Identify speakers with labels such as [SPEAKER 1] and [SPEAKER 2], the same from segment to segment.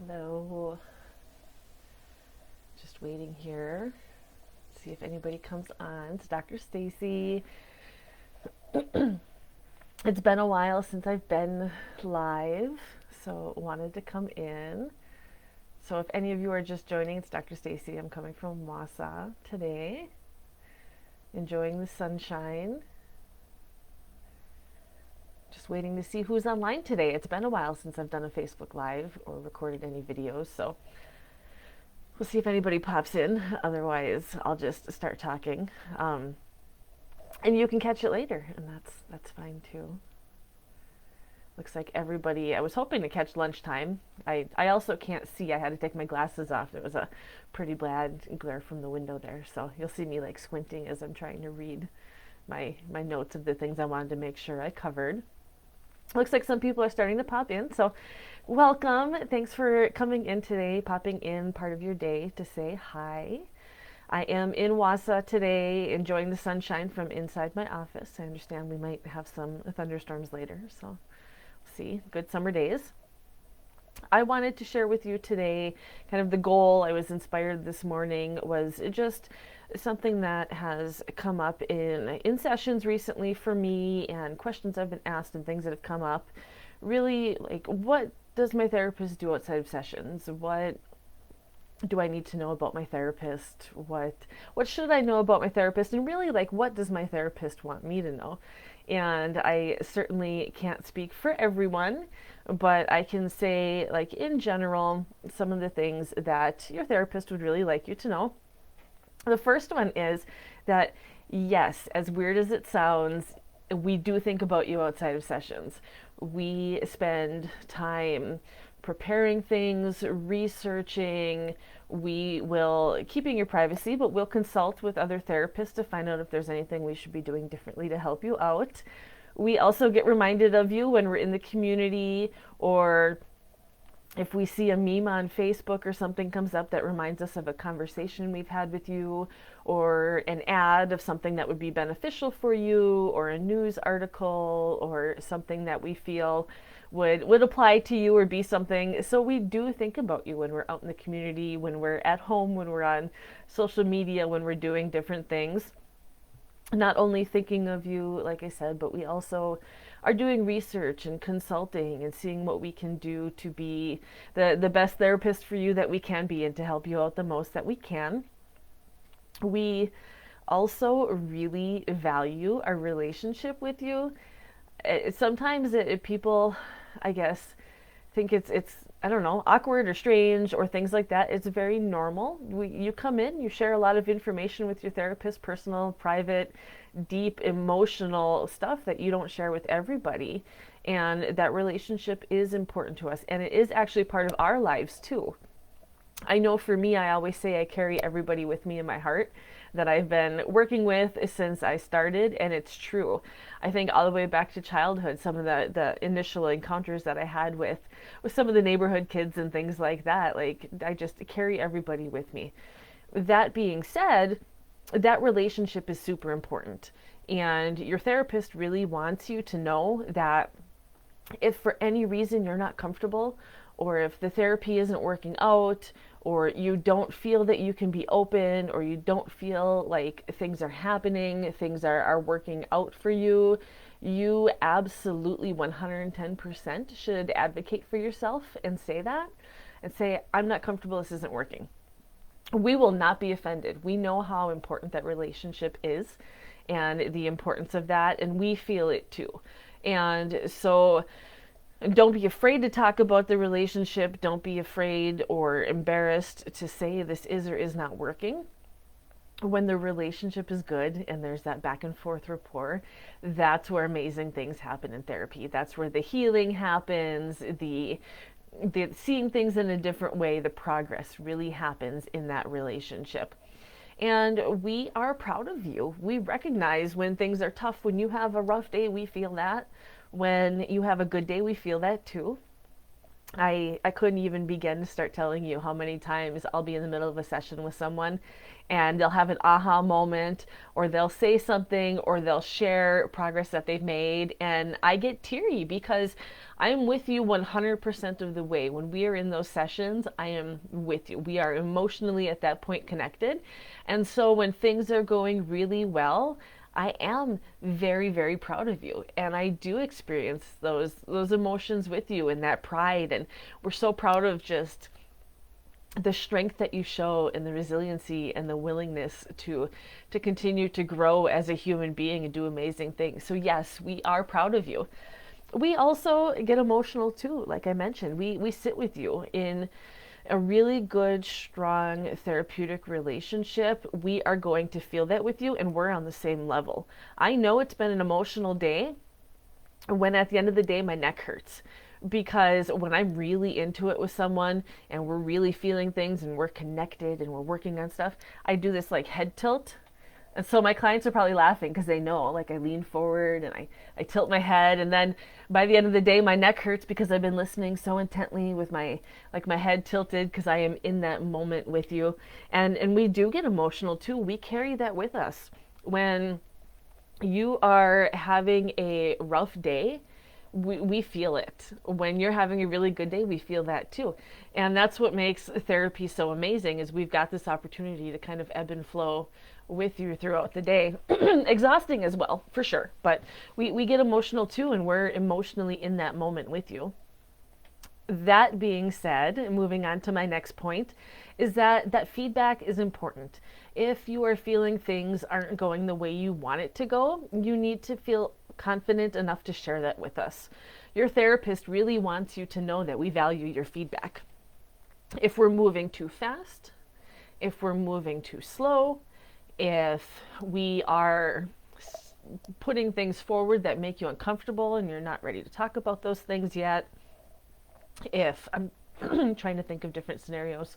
[SPEAKER 1] Hello. Just waiting here. See if anybody comes on. It's Dr. Stacy. It's been a while since I've been live, so wanted to come in. So if any of you are just joining, it's Dr. Stacy. I'm coming from Wausau today. Enjoying the sunshine. Just waiting to see who's online today. It's been a while since I've done a Facebook Live or recorded any videos, so we'll see if anybody pops in. Otherwise, I'll just start talking. And you can catch it later, and that's fine too. Looks like everybody, I was hoping to catch lunchtime. I also can't see. I had to take my glasses off. There was a pretty bad glare from the window there, so you'll see me like squinting as I'm trying to read my notes of the things I wanted to make sure I covered. Looks like some people are starting to pop in, so welcome. Thanks for coming in today, popping in part of your day to say hi. I am in Wausau today, enjoying the sunshine from inside my office. I understand we might have some thunderstorms later, so we'll see. Good summer days. I wanted to share with you today kind of the goal. I was inspired this morning was just something that has come up in sessions recently for me, and questions I've been asked and things that have come up. Really, like, what does my therapist do outside of sessions? What do I need to know about my therapist? What should I know about my therapist? And really, like, what does my therapist want me to know? And I certainly can't speak for everyone, but I can say, like, in general, some of the things that your therapist would really like you to know. The first one is that, yes, as weird as it sounds, we do think about you outside of sessions. We spend time preparing things, researching. We will, keeping your privacy, but we'll consult with other therapists to find out if there's anything we should be doing differently to help you out. We also get reminded of you when we're in the community, or if we see a meme on Facebook or something comes up that reminds us of a conversation we've had with you, or an ad of something that would be beneficial for you, or a news article, or something that we feel would apply to you or be something. So we do think about you when we're out in the community, when we're at home, when we're on social media, when we're doing different things. Not only thinking of you, like I said, but we also are doing research and consulting and seeing what we can do to be the best therapist for you that we can be, and to help you out the most that we can. We also really value our relationship with you. Sometimes people, I guess, think it's I don't know, awkward or strange or things like that. It's very normal. You come in, you share a lot of information with your therapist, personal, private, deep, emotional stuff that you don't share with everybody. And that relationship is important to us. And it is actually part of our lives too. I know for me, I always say I carry everybody with me in my heart that I've been working with since I started, and it's true. I think all the way back to childhood, some of the initial encounters that I had with some of the neighborhood kids and things like that, like, I just carry everybody with me. That being said, that relationship is super important, and your therapist really wants you to know that if for any reason you're not comfortable, or if the therapy isn't working out, or you don't feel that you can be open, or you don't feel like things are happening, things are working out for you, you absolutely 110% should advocate for yourself and say that, and say, I'm not comfortable, this isn't working. We will not be offended. We know how important that relationship is and the importance of that, and we feel it too. And so don't be afraid to talk about the relationship. Don't be afraid or embarrassed to say this is or is not working. When the relationship is good and there's that back and forth rapport, that's where amazing things happen in therapy. That's where the healing happens, the seeing things in a different way, the progress really happens in that relationship. And we are proud of you. We recognize when things are tough. When you have a rough day, we feel that. When you have a good day, we feel that too. I couldn't even begin to start telling you how many times I'll be in the middle of a session with someone and they'll have an aha moment, or they'll say something, or they'll share progress that they've made, and I get teary because I'm with you 100% of the way. When we are in those sessions, I am with you. We are emotionally at that point connected. And so when things are going really well, I am very, very proud of you. And I do experience those emotions with you and that pride. And we're so proud of just the strength that you show and the resiliency and the willingness to continue to grow as a human being and do amazing things. So yes, we are proud of you. We also get emotional too. Like I mentioned, we sit with you in a really good, strong therapeutic relationship. We are going to feel that with you, and we're on the same level. I know it's been an emotional day when at the end of the day my neck hurts, because when I'm really into it with someone and we're really feeling things and we're connected and we're working on stuff, I do this like head tilt. And so my clients are probably laughing because they know, like, I lean forward and I tilt my head, and then by the end of the day my neck hurts because I've been listening so intently with my head tilted, because I am in that moment with you. And we do get emotional too. We carry that with us. When you are having a rough day, we feel it. When you're having a really good day, we feel that too. And that's what makes therapy so amazing, is we've got this opportunity to kind of ebb and flow with you throughout the day. Exhausting as well, for sure. But we get emotional too, and we're emotionally in that moment with you. That being said, moving on to my next point, is that feedback is important. If you are feeling things aren't going the way you want it to go, you need to feel confident enough to share that with us. Your therapist really wants you to know that we value your feedback. If we're moving too fast, if we're moving too slow, if we are putting things forward that make you uncomfortable and you're not ready to talk about those things yet, if I'm trying to think of different scenarios,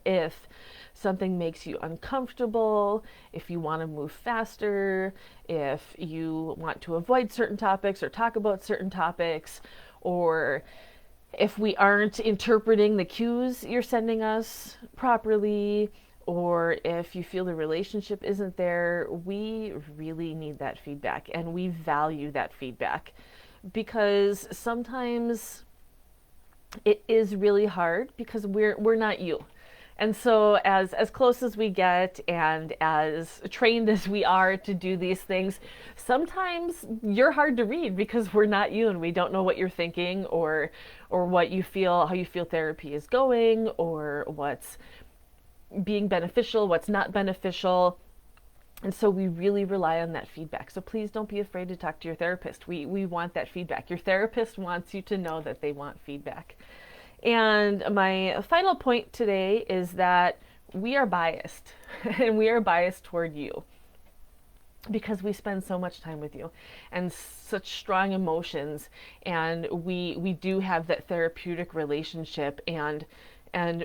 [SPEAKER 1] if something makes you uncomfortable, if you want to move faster, if you want to avoid certain topics or talk about certain topics, or if we aren't interpreting the cues you're sending us properly, or if you feel the relationship isn't there, we really need that feedback, and we value that feedback, because sometimes it is really hard because we're not you. And so as close as we get and as trained as we are to do these things, sometimes you're hard to read because we're not you, and we don't know what you're thinking, or what you feel, how you feel therapy is going, or what's being beneficial, what's not beneficial. And so we really rely on that feedback. So please don't be afraid to talk to your therapist. We want that feedback. Your therapist wants you to know that they want feedback. And my final point today is that we are biased, and we are biased toward you because we spend so much time with you and such strong emotions, and we do have that therapeutic relationship, and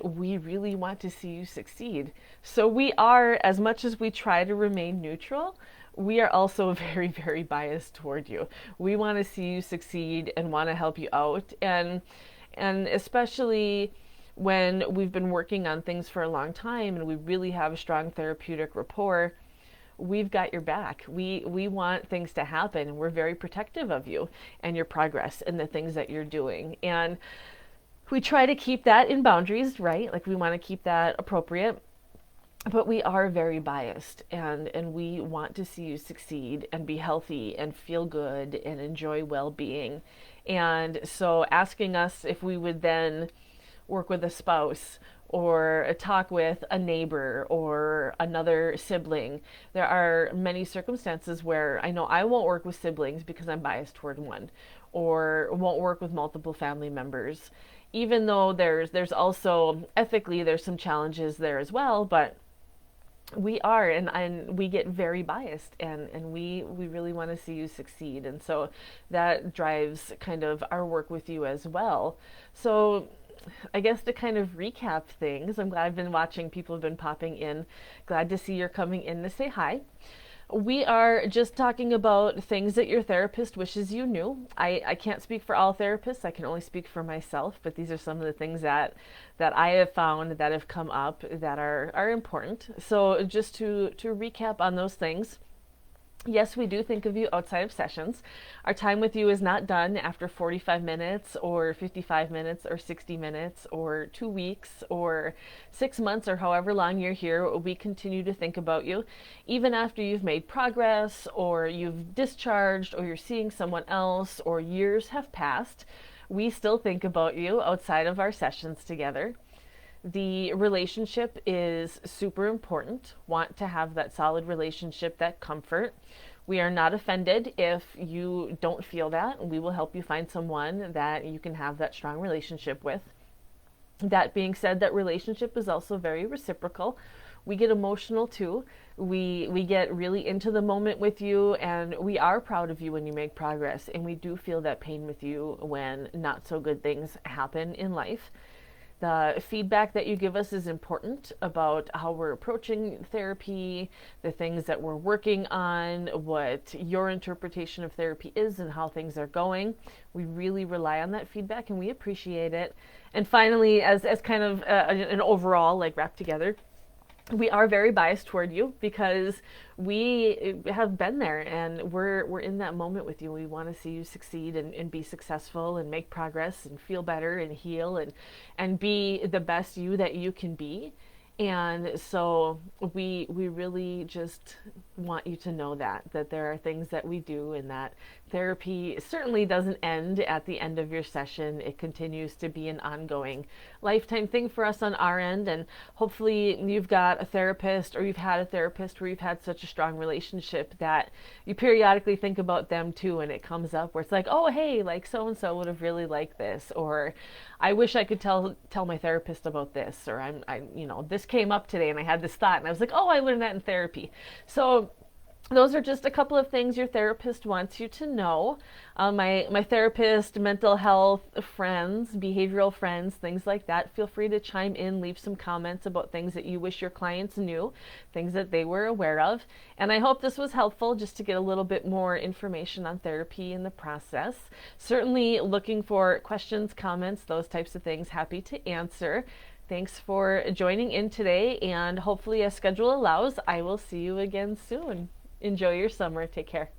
[SPEAKER 1] we really want to see you succeed. So we are, as much as we try to remain neutral, we are also very, very biased toward you. We want to see you succeed and want to help you out, and especially when we've been working on things for a long time and we really have a strong therapeutic rapport, we've got your back. We want things to happen, and we're very protective of you and your progress and the things that you're doing. And we try to keep that in boundaries, right? Like, we want to keep that appropriate, but we are very biased, and we want to see you succeed and be healthy and feel good and enjoy well-being. And so asking us if we would then work with a spouse or talk with a neighbor or another sibling. There are many circumstances where I know I won't work with siblings because I'm biased toward one, or won't work with multiple family members, even though there's also ethically there's some challenges there as well. But we are, and we get very biased, and we really want to see you succeed, and so that drives kind of our work with you as well. So I guess to kind of recap things, I'm glad I've been watching, people have been popping in. Glad to see you're coming in to say hi. We are just talking about things that your therapist wishes you knew. I can't speak for all therapists. I can only speak for myself, but these are some of the things that I have found that have come up that are important. So just to recap on those things, yes, we do think of you outside of sessions. Our time with you is not done after 45 minutes or 55 minutes or 60 minutes or 2 weeks or 6 months or however long you're here. We continue to think about you. Even after you've made progress or you've discharged or you're seeing someone else or years have passed, we still think about you outside of our sessions together. The relationship is super important. Want to have that solid relationship, that comfort. We are not offended if you don't feel that. We will help you find someone that you can have that strong relationship with. That being said, that relationship is also very reciprocal. We get emotional too. We get really into the moment with you, and we are proud of you when you make progress, and we do feel that pain with you when not so good things happen in life. The feedback that you give us is important about how we're approaching therapy, the things that we're working on, what your interpretation of therapy is, and how things are going. We really rely on that feedback and we appreciate it. And finally, as kind of an overall, like wrap together, we are very biased toward you because we have been there and we're in that moment with you. We want to see you succeed and be successful and make progress and feel better and heal and be the best you that you can be. And so we really just want you to know that there are things that we do, and that therapy certainly doesn't end at the end of your session. It continues to be an ongoing lifetime thing for us on our end, and hopefully you've got a therapist, or you've had a therapist where you've had such a strong relationship that you periodically think about them too, and it comes up where it's like, oh hey, like so and so would have really liked this, or I wish I could tell my therapist about this, or this came up today and I had this thought and I was like, oh, I learned that in therapy. So those are just a couple of things your therapist wants you to know. My therapist, mental health friends, behavioral friends, things like that, feel free to chime in, leave some comments about things that you wish your clients knew, things that they were aware of. And I hope this was helpful just to get a little bit more information on therapy in the process. Certainly looking for questions, comments, those types of things, happy to answer. Thanks for joining in today, and hopefully as schedule allows, I will see you again soon. Enjoy your summer. Take care.